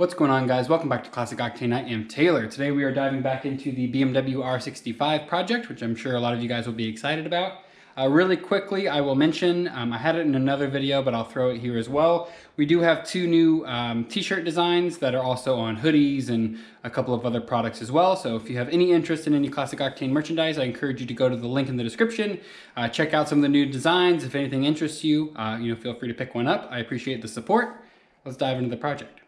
What's going on, guys? Welcome back to Classic Octane. I am Taylor. Today we are diving back into the BMW R65 project, which I'm sure a lot of you guys will be excited about. Really quickly, I will mention, I had it in another video, but I'll throw it here as well. We do have two new t-shirt designs that are also on hoodies and a couple of other products as well. So if you have any interest in any Classic Octane merchandise, I encourage you to go to the link in the description. Check out some of the new designs. If anything interests you, feel free to pick one up. I appreciate the support. Let's dive into the project.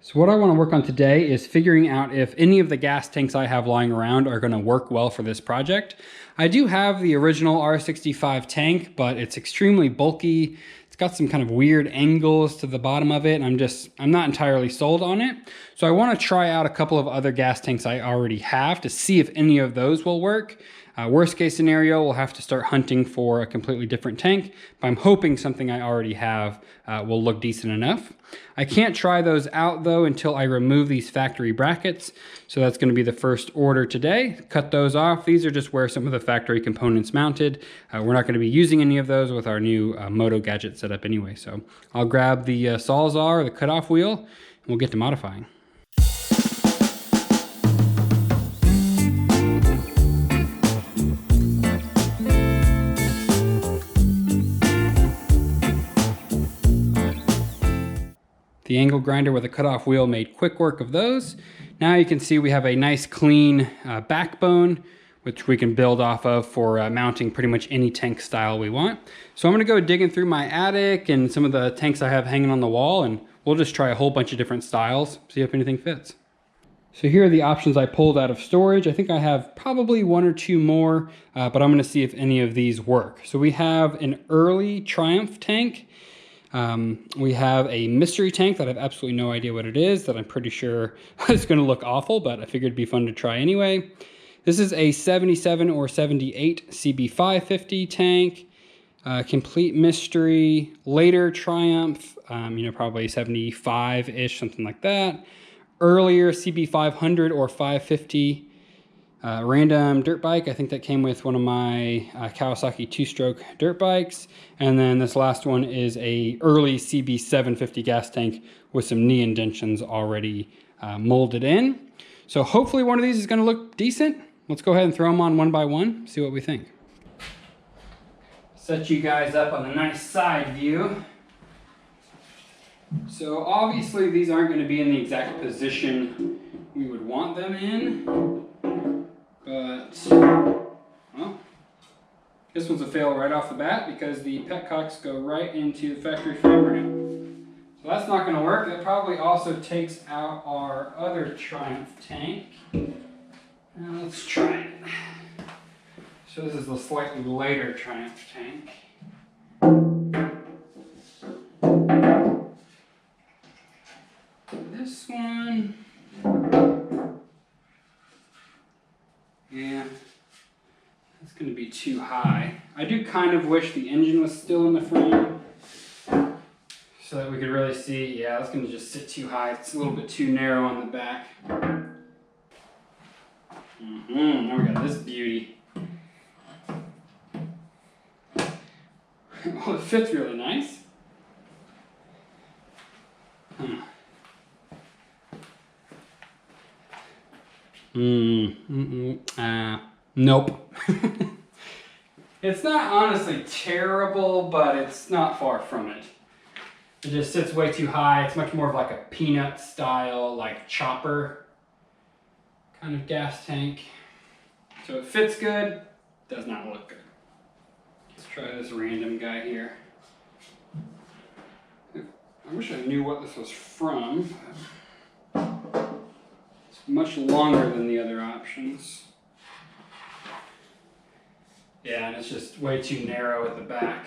So what I want to work on today is figuring out if any of the gas tanks I have lying around are going to work well for this project. I do have the original R65 tank, but it's extremely bulky. It's got some kind of weird angles to the bottom of it, and I'm not entirely sold on it. So I want to try out a couple of other gas tanks I already have to see if any of those will work. Worst case scenario, we'll have to start hunting for a completely different tank, but I'm hoping something I already have will look decent enough. I can't try those out though until I remove these factory brackets. So that's going to be the first order today. Cut those off. These are just where some of the factory components mounted. We're not going to be using any of those with our new Moto gadget setup anyway. So I'll grab the Sawzall or the cutoff wheel and we'll get to modifying. The angle grinder with a cutoff wheel made quick work of those. Now you can see we have a nice clean backbone, which we can build off of for mounting pretty much any tank style we want. So I'm gonna go digging through my attic and some of the tanks I have hanging on the wall, and we'll just try a whole bunch of different styles, see if anything fits. So here are the options I pulled out of storage. I think I have probably one or two more, but I'm gonna see if any of these work. So we have an early Triumph tank. We have a mystery tank that I have absolutely no idea what it is, that I'm pretty sure is going to look awful, but I figured it'd be fun to try anyway. This is a 77 or 78 CB550 tank, complete mystery, later Triumph, probably 75-ish, something like that. Earlier CB500 or 550. Random dirt bike. I think that came with one of my Kawasaki two-stroke dirt bikes. And then this last one is a early CB750 gas tank with some knee indentions already molded in. So hopefully one of these is going to look decent. Let's go ahead and throw them on one by one, see what we think. Set you guys up on a nice side view. So obviously these aren't going to be in the exact position we would want them in. But, well, this one's a fail right off the bat because the petcocks go right into the factory frame rail. So that's not going to work. That probably also takes out our other Triumph tank. Now let's try it. So this is the slightly later Triumph tank. This one... yeah, that's going to be too high. I do kind of wish the engine was still in the frame so that we could really see. Yeah, that's going to just sit too high. It's a little bit too narrow on the back. Now we got this beauty. Well, it fits really nice. Nope. It's not honestly terrible, but it's not far from it. It just sits way too high. It's much more of like a peanut style, like chopper kind of gas tank. So it fits good, does not look good. Let's try this random guy here. I wish I knew what this was from. Much longer than the other options. Yeah, and it's just way too narrow at the back.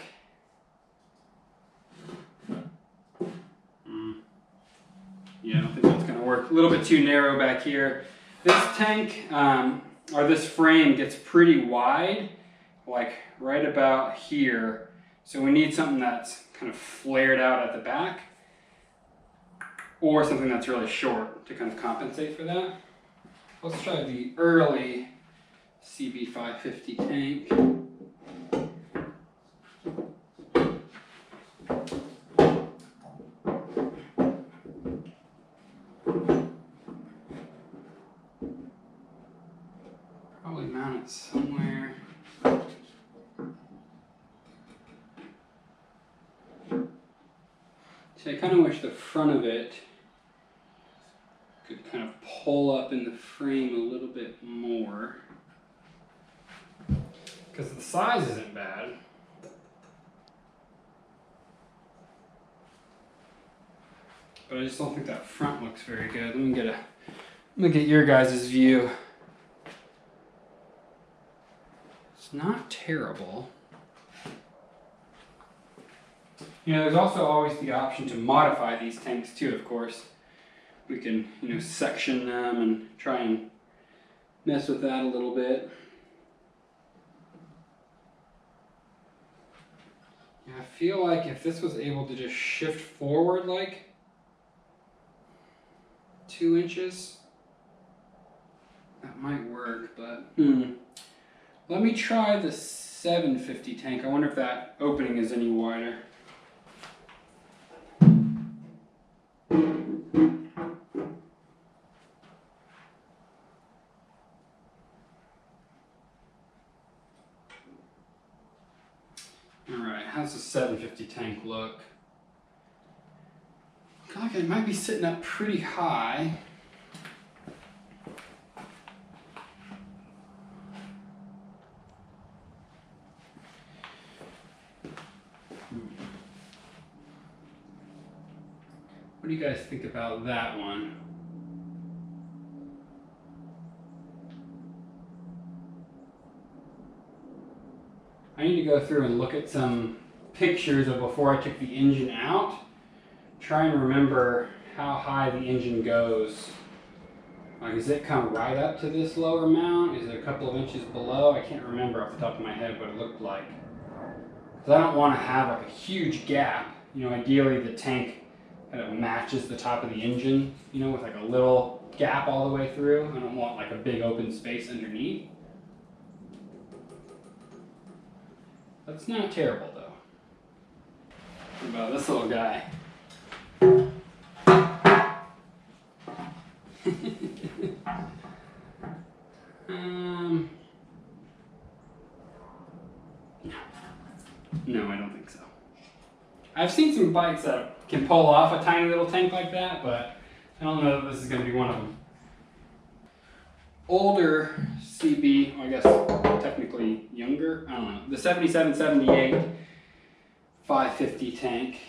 Yeah, I don't think that's going to work. A little bit too narrow back here. This tank, or this frame, gets pretty wide, like right about here. So we need something that's kind of flared out at the back, or something that's really short to kind of compensate for that. Let's try the early CB 550 tank. Probably mount it somewhere. See, I kind of wish the front of it could kind of pull up in the frame a little bit more. Because the size isn't bad. But I just don't think that front looks very good. Let me get your guys' view. It's not terrible. You know, there's also always the option to modify these tanks too, of course. We can, you know, section them and try and mess with that a little bit. Yeah, I feel like if this was able to just shift forward like 2 inches, that might work, but let me try the 750 tank. I wonder if that opening is any wider. Alright, how's the 750 tank look? I feel like it might be sitting up pretty high. What do you guys think about that one? I need to go through and look at some pictures of before I took the engine out. Try and remember how high the engine goes. Like, does it come right up to this lower mount? Is it a couple of inches below? I can't remember off the top of my head what it looked like. Because I don't want to have like a huge gap. You know, ideally the tank kind of matches the top of the engine, you know, with like a little gap all the way through. I don't want like a big open space underneath. That's not terrible though. What about this little guy? No, I don't think so. I've seen some bikes that can pull off a tiny little tank like that, but I don't know that this is going to be one of them. Older CB, I guess technically younger, I don't know, the 77, 78 550 tank,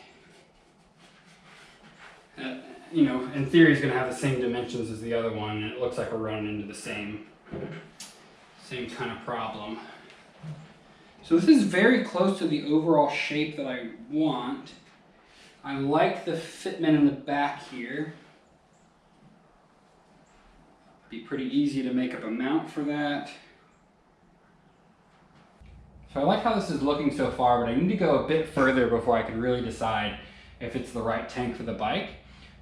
you know, in theory is going to have the same dimensions as the other one, and it looks like we're running into the same kind of problem. So this is very close to the overall shape that I want. I like the fitment in the back here. Be pretty easy to make up a mount for that. So I like how this is looking so far, but I need to go a bit further before I can really decide if it's the right tank for the bike.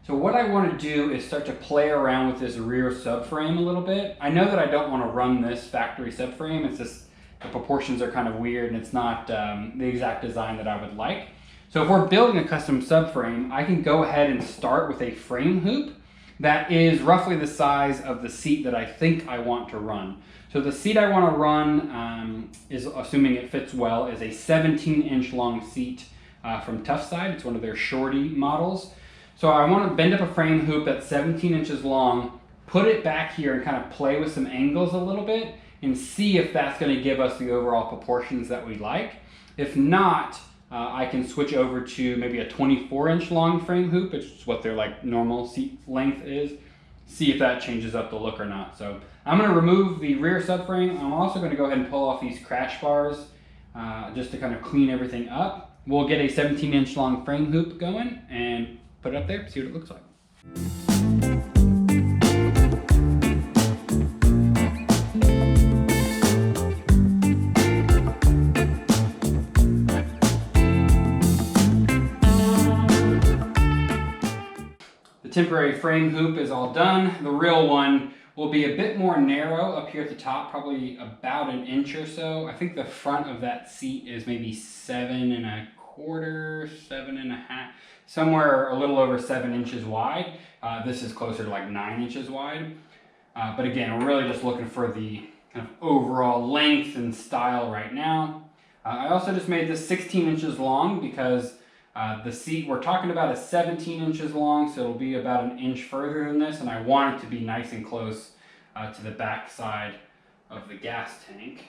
So what I want to do is start to play around with this rear subframe a little bit. I know that I don't want to run this factory subframe. It's just the proportions are kind of weird and it's not the exact design that I would like. So if we're building a custom subframe, I can go ahead and start with a frame hoop that is roughly the size of the seat that I think I want to run. So the seat I want to run, is, assuming it fits well, is a 17-inch long seat from Toughside. It's one of their shorty models. So I want to bend up a frame hoop that's 17 inches long, put it back here and kind of play with some angles a little bit and see if that's going to give us the overall proportions that we like. If not, I can switch over to maybe a 24-inch long frame hoop, which is what their like normal seat length is. See if that changes up the look or not. So I'm going to remove the rear subframe. I'm also going to go ahead and pull off these crash bars just to kind of clean everything up. We'll get a 17-inch long frame hoop going and put it up there, see what it looks like. The temporary frame hoop is all done. The real one will be a bit more narrow up here at the top, probably about an inch or so. I think the front of that seat is maybe 7¼ 7½, somewhere a little over 7 inches wide. This is closer to like 9 inches wide. But again, we're really just looking for the kind of overall length and style right now. I also just made this 16 inches long because the seat we're talking about is 17 inches long, so it'll be about an inch further than this, and I want it to be nice and close to the back side of the gas tank.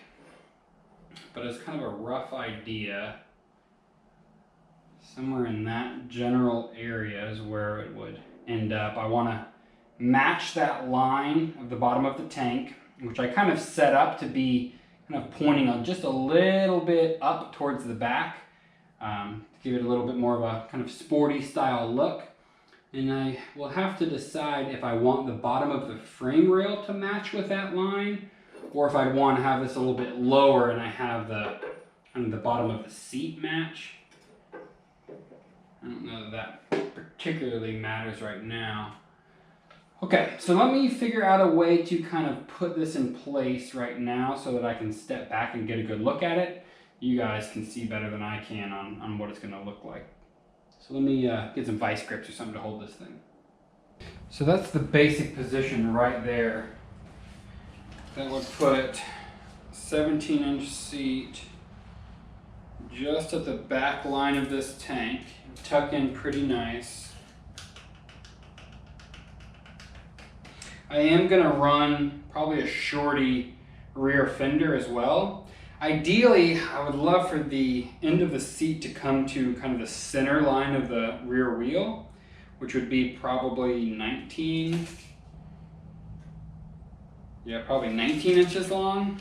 But as kind of a rough idea, somewhere in that general area is where it would end up. I want to match that line of the bottom of the tank, which I kind of set up to be kind of pointing on just a little bit up towards the back, to give it a little bit more of a kind of sporty style look. And I will have to decide if I want the bottom of the frame rail to match with that line, or if I want to have this a little bit lower and I have the kind of the bottom of the seat match. I don't know that particularly matters right now. Okay, so let me figure out a way to kind of put this in place right now so that I can step back and get a good look at it. You guys can see better than I can on what it's going to look like. So let me get some vice grips or something to hold this thing. So that's the basic position right there. That would put 17-inch seat just at the back line of this tank. Tuck in pretty nice. I am going to run probably a shorty rear fender as well. Ideally, I would love for the end of the seat to come to kind of the center line of the rear wheel, which would be probably 19 inches long.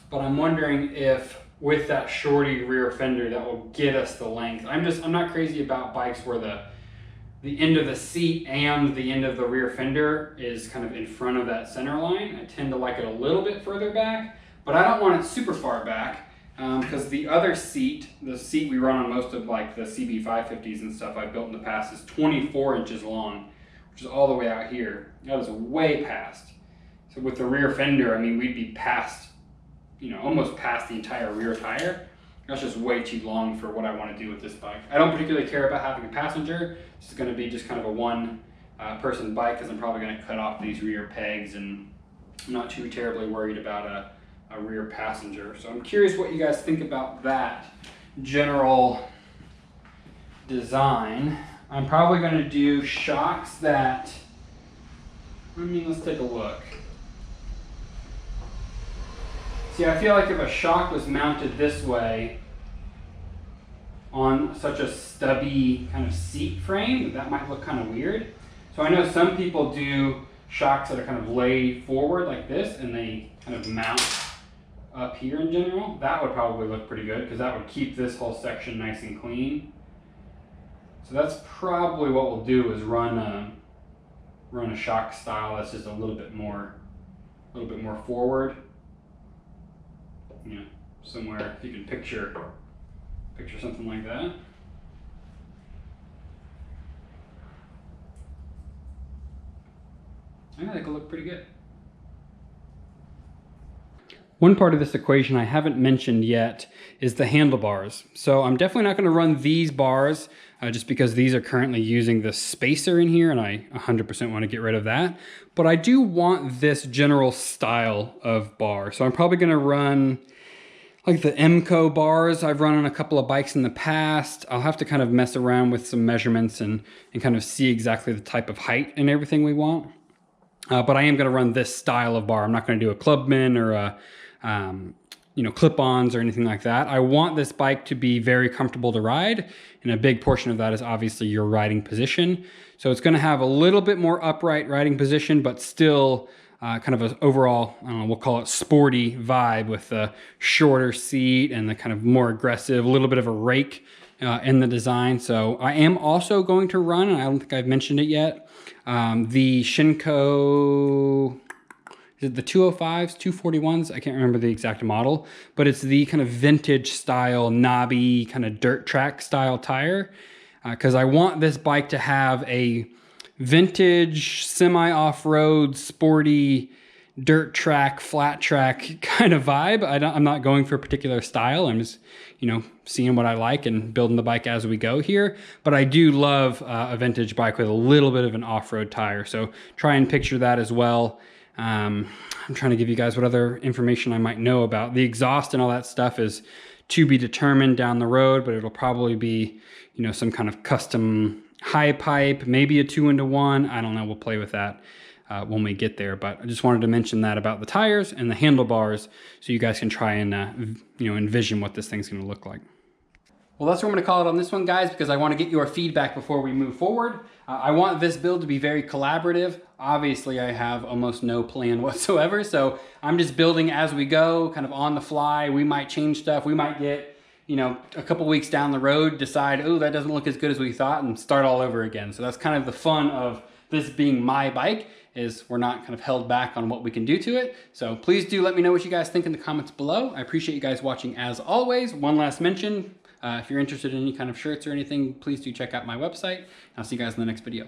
But I'm wondering if with that shorty rear fender that will get us the length. I'm not crazy about bikes where the end of the seat and the end of the rear fender is kind of in front of that center line. I tend to like it a little bit further back, but I don't want it super far back, because the other seat, the seat we run on most of like the CB550s and stuff I've built in the past, is 24 inches long, which is all the way out here. That is way past. So with the rear fender, I mean, we'd be past, almost past the entire rear tire. That's just way too long for what I want to do with this bike. I don't particularly care about having a passenger. This is going to be just kind of a one person bike, because I'm probably going to cut off these rear pegs, and I'm not too terribly worried about a rear passenger. So I'm curious what you guys think about that general design. I'm probably going to do shocks that, let's take a look. See, I feel like if a shock was mounted this way on such a stubby kind of seat frame, that might look kind of weird. So I know some people do shocks that are kind of laid forward like this, and they kind of mount up here in general. That would probably look pretty good, because that would keep this whole section nice and clean. So that's probably what we'll do, is run a shock style that's just a little bit more forward. Somewhere if you can picture something like that. I think it'll look pretty good. One part of this equation I haven't mentioned yet is the handlebars. So I'm definitely not going to run these bars just because these are currently using the spacer in here, and I 100% want to get rid of that. But I do want this general style of bar. So I'm probably going to run like the MCO bars I've run on a couple of bikes in the past. I'll have to kind of mess around with some measurements and kind of see exactly the type of height and everything we want. But I am going to run this style of bar. I'm not going to do a Clubman or a clip-ons or anything like that. I want this bike to be very comfortable to ride, and a big portion of that is obviously your riding position. So it's going to have a little bit more upright riding position, but still kind of an overall, we'll call it sporty vibe, with the shorter seat and the kind of more aggressive, a little bit of a rake in the design. So I am also going to run, and I don't think I've mentioned it yet, the Shinko, is it the 205s, 241s? I can't remember the exact model, but it's the kind of vintage style, knobby, kind of dirt track style tire, because I want this bike to have a vintage, semi-off-road, sporty, dirt track, flat track kind of vibe. I'm not going for a particular style. I'm just, you know, seeing what I like and building the bike as we go here. But I do love a vintage bike with a little bit of an off-road tire. So try and picture that as well. I'm trying to give you guys what other information I might know about. The exhaust and all that stuff is to be determined down the road, but it'll probably be, you know, some kind of custom high pipe, maybe a 2-into-1. I don't know. We'll play with that when we get there. But I just wanted to mention that about the tires and the handlebars so you guys can try and, you know, envision what this thing's going to look like. Well, that's what I'm going to call it on this one, guys, because I want to get your feedback before we move forward. I want this build to be very collaborative. Obviously, I have almost no plan whatsoever, so I'm just building as we go, kind of on the fly. We might change stuff. We might get, you know, a couple weeks down the road, decide, oh, that doesn't look as good as we thought, and start all over again. So that's kind of the fun of this being my bike, is we're not kind of held back on what we can do to it. So please do let me know what you guys think in the comments below. I appreciate you guys watching as always. One last mention. If you're interested in any kind of shirts or anything, please do check out my website. I'll see you guys in the next video.